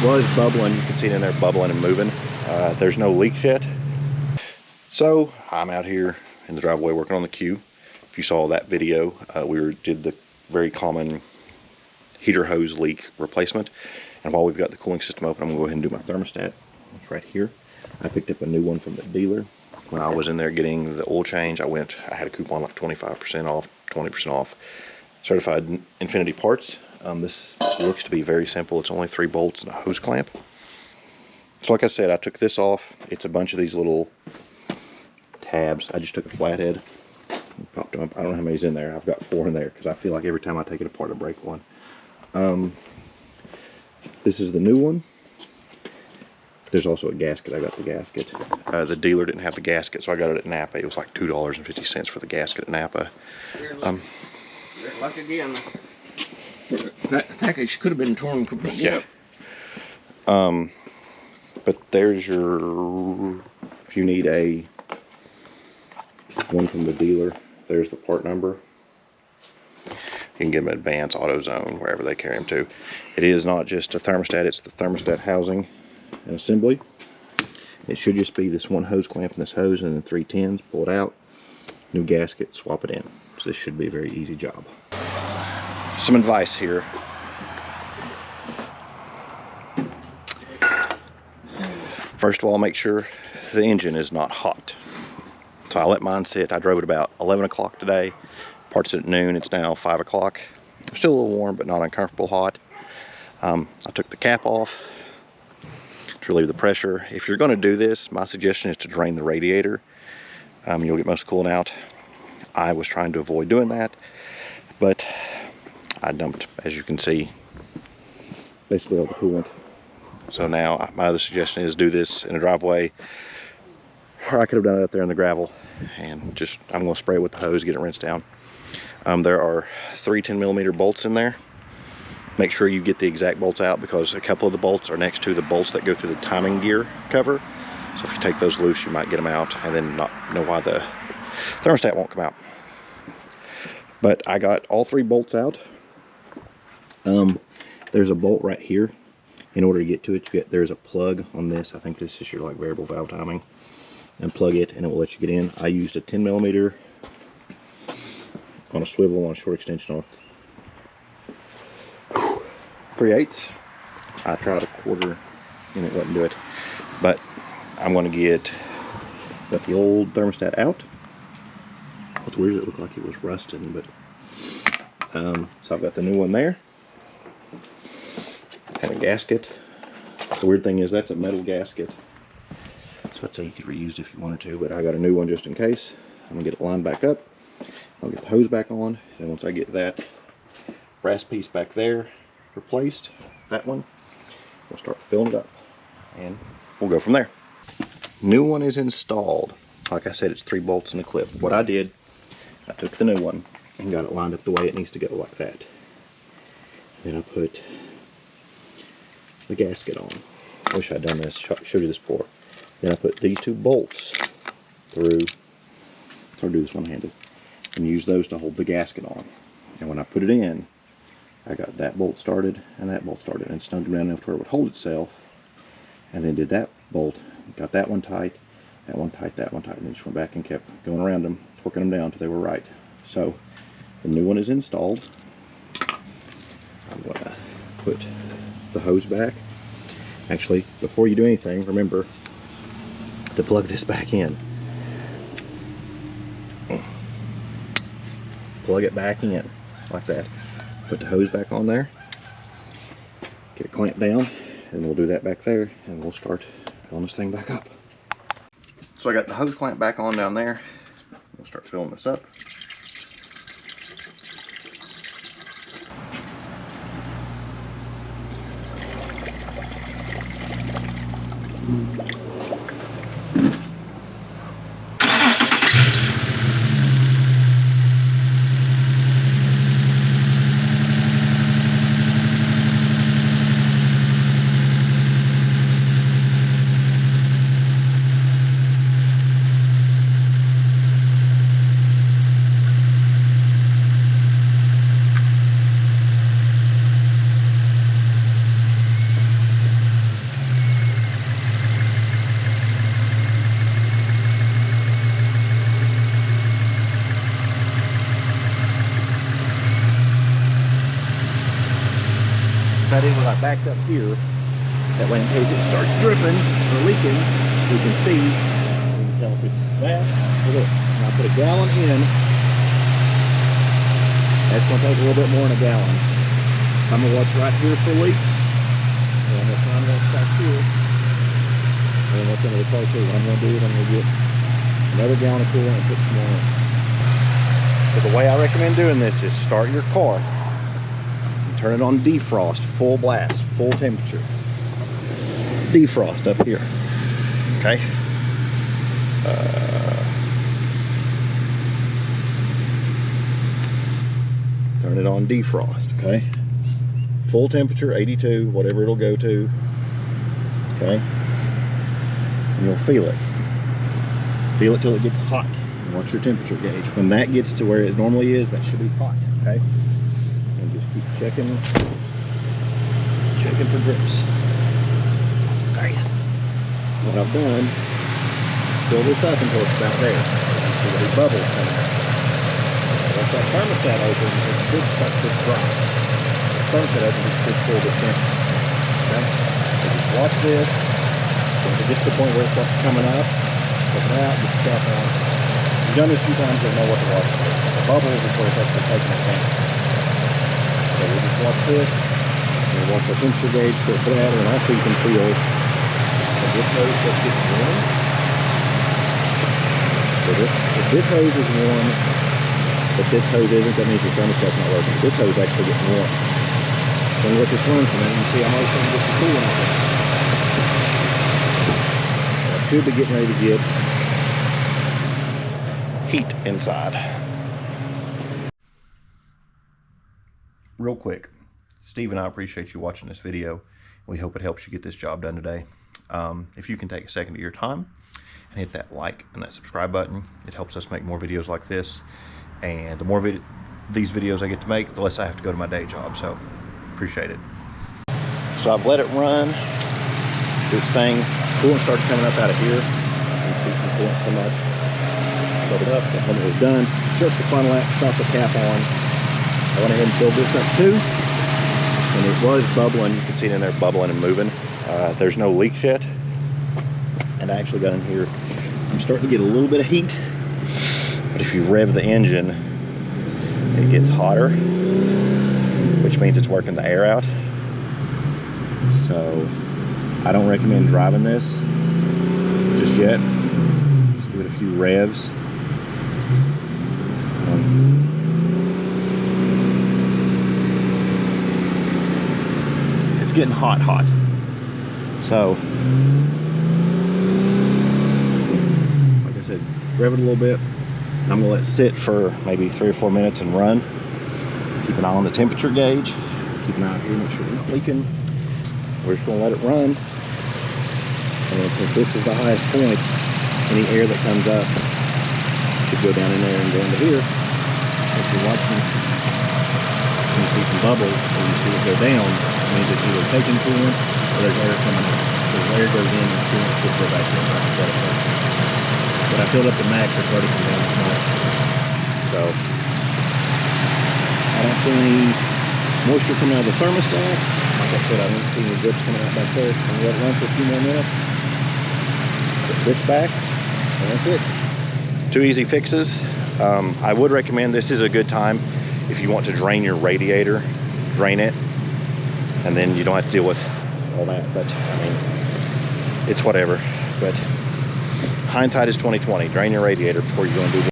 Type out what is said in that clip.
Well, it's bubbling. You can see it in there bubbling and moving. There's no leaks yet. So I'm out here in the driveway working on the Q. If you saw that video, we did the very common heater hose leak replacement. And while we've got the cooling system open, I'm gonna go ahead and do my thermostat. It's right here. I picked up a new one from the dealer. When I was in there getting the oil change, I had a coupon like 25% off, 20% off. Certified Infiniti parts. This looks to be very simple. It's only 3 bolts and a hose clamp. So like I said, I took this off. It's a bunch of these little tabs. I just took a flathead and popped them up. I don't know how many's in there. I've got 4 in there because I feel like every time I take it apart I break one. This is the new one. There's also a gasket. I got the gasket. The dealer didn't have the gasket, so I got it at Napa. It was like $2.50 for the gasket at Napa. Like again, that package could have been torn completely. Yeah. But there's your, if you need a one from the dealer, there's the part number. You can get them at Advance, AutoZone, wherever they carry them to. It is not just a thermostat, it's the thermostat housing and assembly. It should just be this one hose clamp and this hose and then 3 tins. Pull it out, new gasket, swap it in. So this should be a very easy job. Some advice here. First of all, make sure the engine is not hot. So I let mine sit. I drove it about 11 o'clock today. Parts at noon. It's now 5 o'clock. Still a little warm, but not uncomfortable hot. I took the cap off to relieve the pressure. If you're going to do this, my suggestion is to drain the radiator. You'll get most of the coolant out. I was trying to avoid doing that, but I dumped, as you can see, basically all the coolant. So now my other suggestion is do this in a driveway, or I could have done it up there in the gravel, and just I'm going to spray it with the hose, get it rinsed down. There are 3 10mm bolts in there. Make sure you get the exact bolts out because a couple of the bolts are next to the bolts that go through the timing gear cover. So if you take those loose, you might get them out and then not know why the thermostat won't come out. But I got all 3 bolts out. There's a bolt right here. In order to get to it, there's a plug on this. I think this is your like variable valve timing. And plug it and it will let you get in. I used a 10mm on a swivel on a short extension on 3/8. I tried a 1/4 and it wouldn't do it. But I'm going to get the old thermostat out. What's weird is it looked like it was rusting, but so I've got the new one there. And a gasket. The weird thing is that's a metal gasket. So I'd say you could reuse it if you wanted to, but I got a new one just in case. I'm gonna get it lined back up. I'll get the hose back on, and once I get that brass piece back there replaced, that one, we'll start filling it up, and we'll go from there. New one is installed. Like I said, it's 3 bolts and a clip. What I did, I took the new one and got it lined up the way it needs to go, like that. Then I put the gasket on. I wish I'd done this, showed you this before. Then I put these 2 bolts through, so I'll do this one-handed, and use those to hold the gasket on. And when I put it in, I got that bolt started and that bolt started and snugged them down enough to where it would hold itself, and then did that bolt, got that one tight, that one tight, that one tight, and then just went back and kept going around them, working them down until they were right. So the new one is installed. I'm going to put the hose back. Actually, before you do anything, remember to plug this back in. Plug it back in like that. Put the hose back on there. Get it clamped down, and we'll do that back there, and we'll start filling this thing back up. So I got the hose clamp back on down there. We'll start filling this up. I did was I backed up here. That way, in case it starts dripping or leaking, we can see. We can tell if it's that or this. And I put a gallon in. That's going to take a little bit more than a gallon. So I'm going to watch right here for leaks. And if I'm going to stop here, and what's under the car too. What I'm going to do is I'm going to get another gallon of coolant and put some more in. So the way I recommend doing this is start your car and turn it on defrost, full blast, full temperature. Defrost up here. Okay. Turn it on defrost. Okay. Full temperature, 82, whatever it'll go to. Okay. And you'll feel it. Feel it till it gets hot. Watch your temperature gauge. When that gets to where it normally is, that should be hot, okay? And just keep checking for drips. Okay. What I've done is fill this up until it's about there. You see these bubbles coming out. Once that thermostat opens, it should suck this dry. This thermostat opens, it should pull this in. Okay? So just watch this. When it gets to the point where it starts coming up, open it out, get the cap on. If you've done this a few times, you'll know what to watch for. The bubbles is where it's actually taking it down. So we'll just watch this. We'll watch our temperature gauge for that, and also you can feel that this hose starts getting warm. So if this hose is warm, but this hose isn't, that means your thermostat's not working. This hose actually gets warm. Then let this run from it, and you see I'm always trying to get some coolant out there. I should be getting ready to get heat inside. Real quick, Steve and I appreciate you watching this video. We hope it helps you get this job done today. If you can take a second of your time and hit that like and that subscribe button, it helps us make more videos like this. And the more these videos I get to make, the less I have to go to my day job. So appreciate it. So I've let it run, do its thing. Coolant started coming up out of here. You can see some coolant come up. Fill it up, that when it was done, jerk the funnel out, shot the cap on. I went ahead and filled this up too. And it was bubbling, you can see it in there bubbling and moving. There's no leaks yet. And I actually got in here, I'm starting to get a little bit of heat. But if you rev the engine, it gets hotter, which means it's working the air out. So I don't recommend driving this just yet. Just give it a few revs. It's getting hot. So, like I said, rev it a little bit. I'm gonna let it sit for maybe 3 or 4 minutes and run. Keep an eye on the temperature gauge. Keep an eye out here, make sure it's not leaking. We're just gonna let it run. And then since this is the highest point, any air that comes up should go down in there and go into here. If you're watching, you see some bubbles, or you see it go down, it means it's either taking coolant or there's air coming out. So as air goes in, the coolant should go back in. But I filled up the max, it's already come down this much. So I don't see any moisture coming out of the thermostat. Like I said, I don't see any drips coming out back there. So I'm gonna let it run for a few more minutes. Put this back, and that's it. 2 easy fixes. I would recommend, this is a good time if you want to drain your radiator, drain it, and then you don't have to deal with all that. But I mean, it's whatever. But hindsight is 20/20. Drain your radiator before you go and do this.